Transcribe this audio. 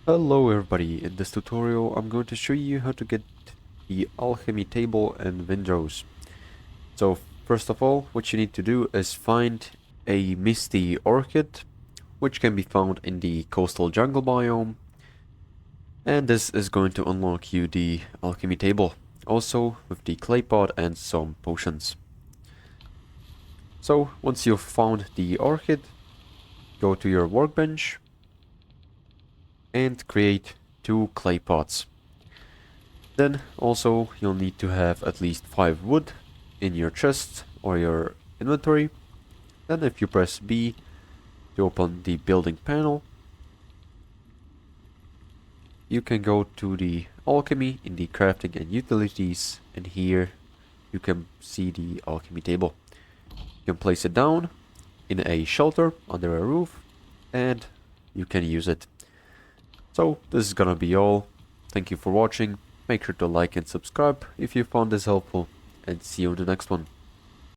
Hello everybody, in this tutorial I'm going to show you how to get the alchemy table in Windrose. So first of all, what you need to do is find a misty orchid, which can be found in the coastal jungle biome, and this is going to unlock you the alchemy table, also with the clay pot and some potions. So once you've found the orchid, go to your workbench and create 2 clay pots. Then also you'll need to have at least 5 wood in your chest or your inventory. Then if you press B to open the building panel, you can go to the alchemy in the crafting and utilities, and here you can see the alchemy table. You can place it down in a shelter under a roof and you can use it. So this is gonna be all. Thank you for watching. Make sure to like and subscribe if you found this helpful, and see you in the next one.